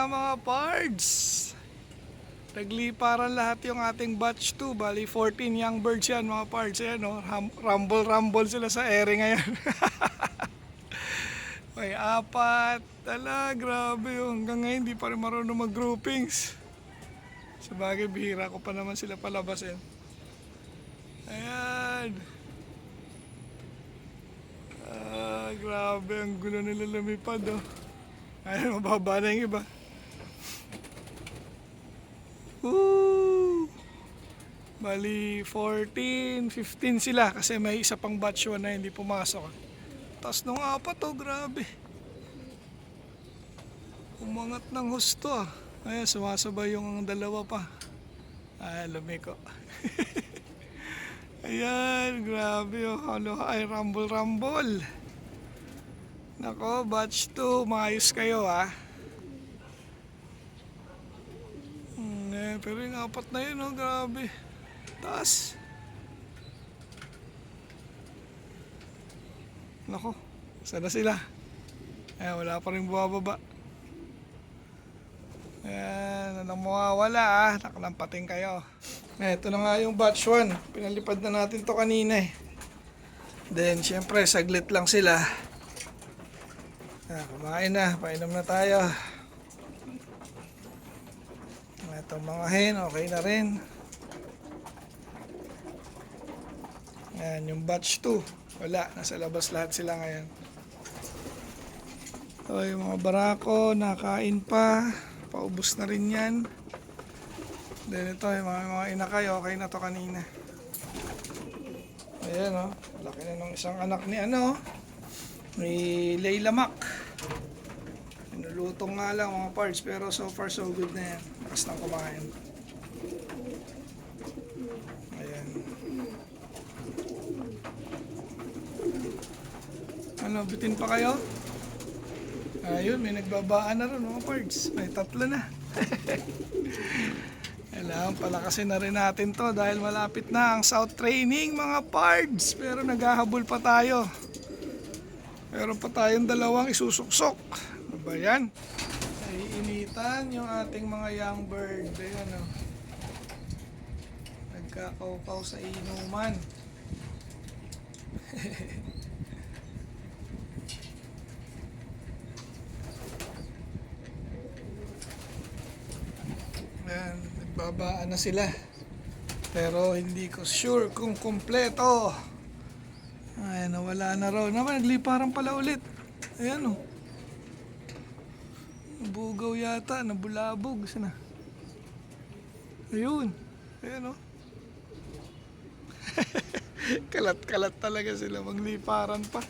mga pards. Nagliparan lahat yung ating batch 2. Bali 14 young birds yan mga pards. Ayan, no? Rumble sila sa ere ngayon. May apat. Ala, grabe yun. Hanggang ngayon hindi pa rin marunong mag-groupings. Sabagay, bihira ko pa naman sila palabasin. Ayan. Grabe, ang gulo nila lumipad, oh. Ayan, mababa na yung iba. Woo! Bali 14, 15 sila kasi may isa pang batch 1 na hindi pumasok. Tapos nung apat, oh, grabe. Umangat ng husto, ah. Ayan, sumasabay yung dalawa pa. Ay, lumiko. Ayan, grabe, oh. Ay, rumble. Nako, batch 2, maayos kayo, ah. Pero yung apat na yun, oh, grabe. Taas. Nako, sana sila. Ayan, wala pa rin bumababa. Ayan, anong mawawala, ah. Nakalampating kayo. Ito na nga yung batch 1. Pinalipad na natin to kanina, eh. Then, syempre, saglit lang sila. Kumain na, painom na tayo. Itong mga hen, okay na rin. Ayan, yung batch 2. Wala, nasa labas lahat sila ngayon. So, yung mga barako, nakain pa. Paubos na rin yan. Then ito, yung mga inakay, okay na to kanina. Ayan, oh. Laki na nung isang anak ni ni Layla Mac. Pinulutong nga lang mga parts, pero so far so good na yan. Lakas nang kumain. Ayan. Bitin pa kayo? Ayun, may nagbabaan na rin mga parts. May 3 na. Kailangan palakasin na rin natin to dahil malapit na ang South Training mga pards. Pero naghahabol pa tayo. Meron pa tayong 2 isusuksok. Ano ba yan? Naiinitan yung ating mga young bird. Ayan, oh. Nagkakaukaw sa inuman. Ayan, nagbabaan na sila. Pero hindi ko sure kung kumpleto. Ayan, nawala na raw. Nagliparan pala ulit. Ayan, oh. Nabugaw yata, nabulabog. Sana. Ayun. Ayan, oh. Kalat-kalat talaga sila. Magliparan pa.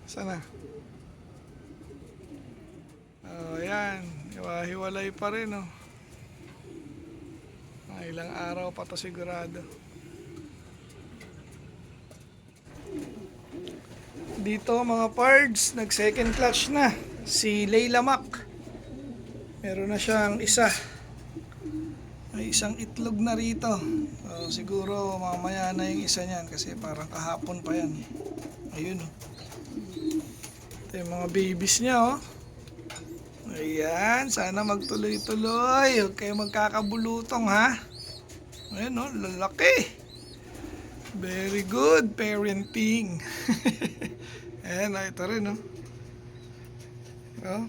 Sana. Oh, ayan. Hiwa-hiwalay pa rin, oh. Ilang araw pa to sigurado. Dito mga pards, nag second clutch na si Layla Mac. Meron na siyang isa. May isang itlog na rito. So, siguro mamaya na yung isa niyan kasi parang kahapon pa yan. Ayun, oh. Ito yung mga babies niya, oh. Ayan, sana magtuloy-tuloy. Huwag kayo magkakabulutong, ha? Ayan, oh, lalaki. Very good parenting. Ayan, ito rin, oh. Oh.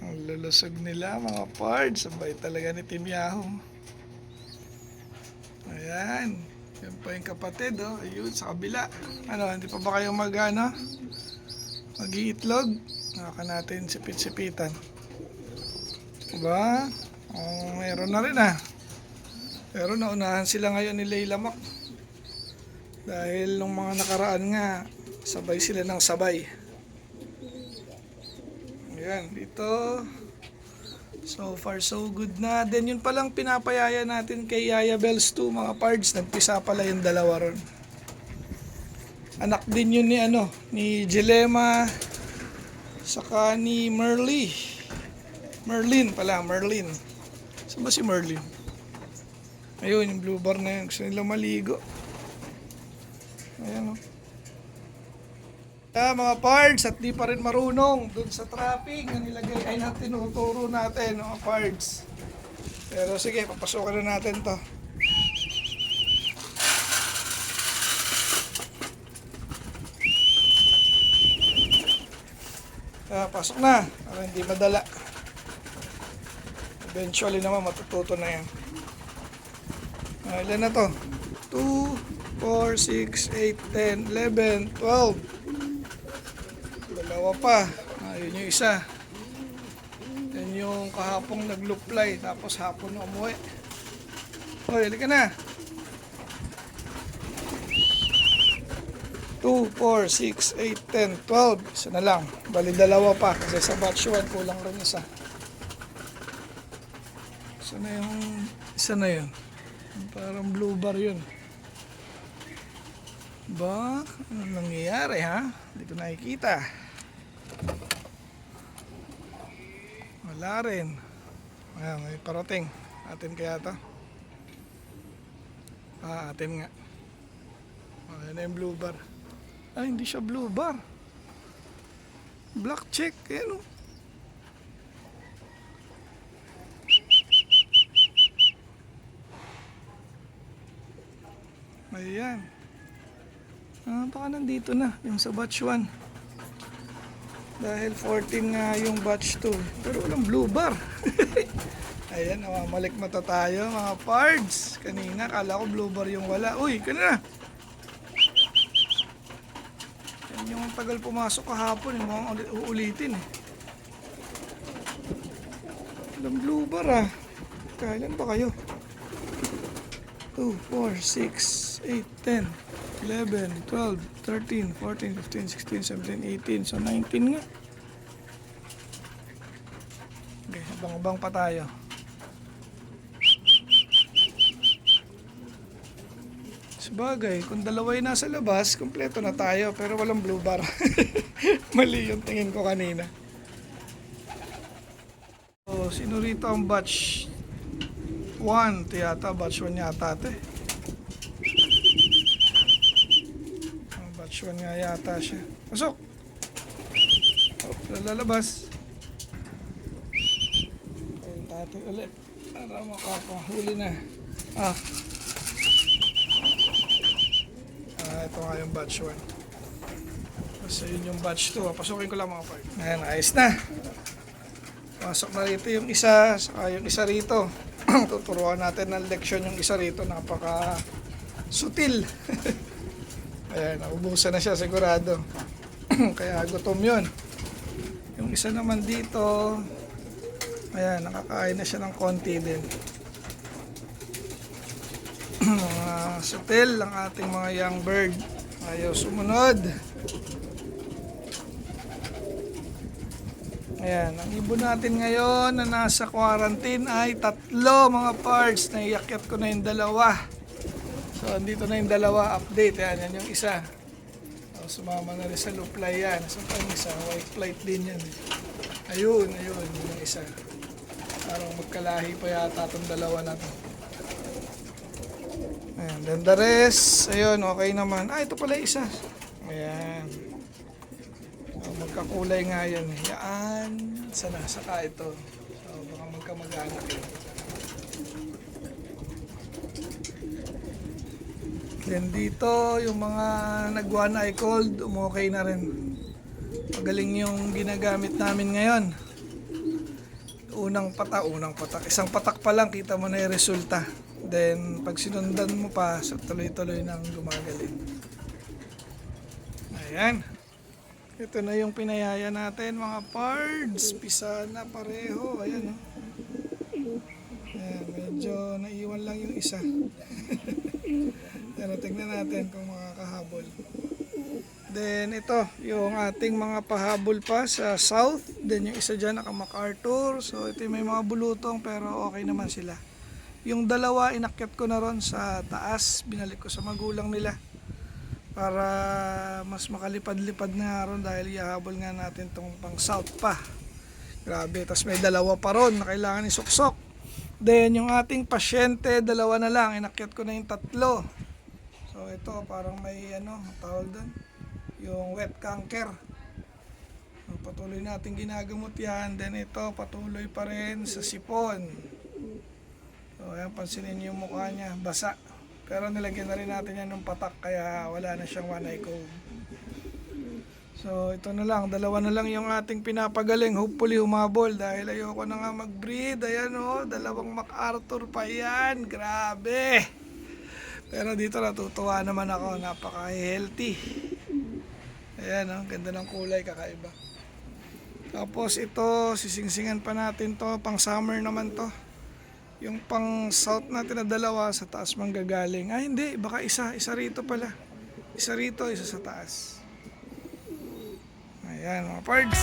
Ang lulusog nila, mga pards. Sabay talaga ni Team Yahoo. Ayan. Yan pa yung kapatid, oh. Ayun, sa kabila. Hindi pa ba kayo mag-iitlog? Naka natin sipit-sipitan. Diba? Meron na rin, ah. Pero naunahan sila ngayon ni Layla Mac. Dahil nung mga nakaraan nga, sabay sila ng sabay. Ayan, dito. So far so good na. Then yun palang pinapayaya natin kay Yaya Bells 2 mga pards. Nagpisa pala yung 2 ron. Anak din yun ni Jilema. Saka ni Merlin. Saan ba si Merlin? Ayun, yung blue bar na yun. Gusto nila maligo. Ayan, oh. Mga parts at di pa rin marunong dun sa trapping na nilagay ay na tinuturo natin mga parts. Pero sige, papasukan na natin to. Pasok na para hindi madala. Eventually naman matututo na yan. Ilan na to? 2, 4, 6, 8, 10, 11, 12. Dalawa pa. Yun yung isa. Yan yung kahapong nag-loop-fly. Tapos hapon na umuwi. Hoy, halika na. 2, 4, 6, 8, 10, 12. Isa na lang. Bali dalawa pa. Kasi sa batch 1 kulang rin isa. Isa na yun. Parang blue bar yun. Ba? Ano nangyayari ha? Hindi ko nakikita. Wala rin. Ayan, may parating. Atin kaya ito? Atin nga. Ayan na yung blue bar. Ay, hindi siya blue bar. Black check. Ayan o. Ayan. Baka nandito na yung sa batch 1. Dahil 14 nga yung batch 2. Pero walang blue bar. Ayan, namamalik mata tayo mga pards. Kanina kala ko blue bar yung wala. Uy, kanina. Yan yung tagal pumasok kahapon. Yung mga uulitin eh. Walang blue bar ah. Kailan ba kayo? 2, 4, 6, 8, 10, 11, 12, 13, 14, 15, 16, 17, 18. So 19 nga. Okay, abang-abang pa tayo. Sabagay, kung dalawa yung nasa labas, kompleto na tayo. Pero walang blue bar. Mali yung tingin ko kanina. So, sino rito ang batch 1? Ito yata, batch 1 yata ito eh. Batch 1 nga yata siya. Pasok! Lalabas. Ayun natin ulit. Para makapahuli na. Ito nga yung batch 1. Basta yun yung batch 2. Pasukin ko lang mga part. Ayan, ayos na. Pasok na rito yung isa. Saka yung isa rito. Tuturuan natin ng leksyon yung isa rito. Napaka sutil. Ayan, naubusan na siya sigurado. Kaya gutom yun. Yung isa naman dito, ayan, nakakain na siya ng konti din. Mga sutil ang ating mga young bird. Ayaw sumunod. Ayan, ang ibon natin ngayon na nasa quarantine ay 3 mga parts. Naiyakyat ko na yung 2. So, andito na yung 2 update. Yan yung isa. So, sumama na rin sa loop fly yan. So, yung isa, white flight din yan. Ayun, yung isa. Parang magkalahi pa yata itong 2 na to. Ayan, then the rest, ayun, okay naman. Ito pala isa. Ayan. So, magkakulay nga yan. Yan. Sana, saka ito. So, baka magkamag-anak yun. Then dito, yung mga nag-one eye cold, umokay na rin. Magaling yung ginagamit namin ngayon. Unang patak. Isang patak pa lang, kita mo na yung resulta. Then, pag sinundan mo pa, so tuloy-tuloy nang gumagaling. Ayan. Ito na yung pinayaya natin, mga pards. Pisa na pareho. Ayan, Ayan, medyo naiwan lang yung isa. Pero tignan natin kung makakahabol. Then ito, yung ating mga pahabol pa sa south. Then yung isa dyan naka MacArthur. So ito may mga bulutong pero okay naman sila. Yung 2 inakyat ko na ron sa taas. Binalik ko sa magulang nila. Para mas makalipad-lipad na ron dahil ihahabol nga natin tong pang south pa. Grabe, tapos may 2 pa ron na kailangan isuksok. Then yung ating pasyente, 2 na lang. Inakyat ko na yung 3. So ito parang may tawag doon. yung wet canker. So, patuloy natin ginagamot yan. Then ito, patuloy pa rin sa sipon. So ayan, pansinin yung mukha niya, basa. Pero nilagyan na rin natin yan ng patak, kaya wala na siyang one eye comb. So ito na lang, dalawa na lang yung ating pinapagaling. Hopefully humabol dahil ayoko na nga mag-breed. Ayan o, dalawang MacArthur pa yan. Grabe. Pero dito natutuwa naman ako, napaka-healthy. Ayan o, ganda ng kulay, kakaiba. Tapos ito, sisingsingan pa natin to, pang summer naman to. Yung pang south natin na dalawa, sa taas manggagaling. Ah hindi, baka isa rito pala. Isa rito, isa sa taas. Ayan mga pards.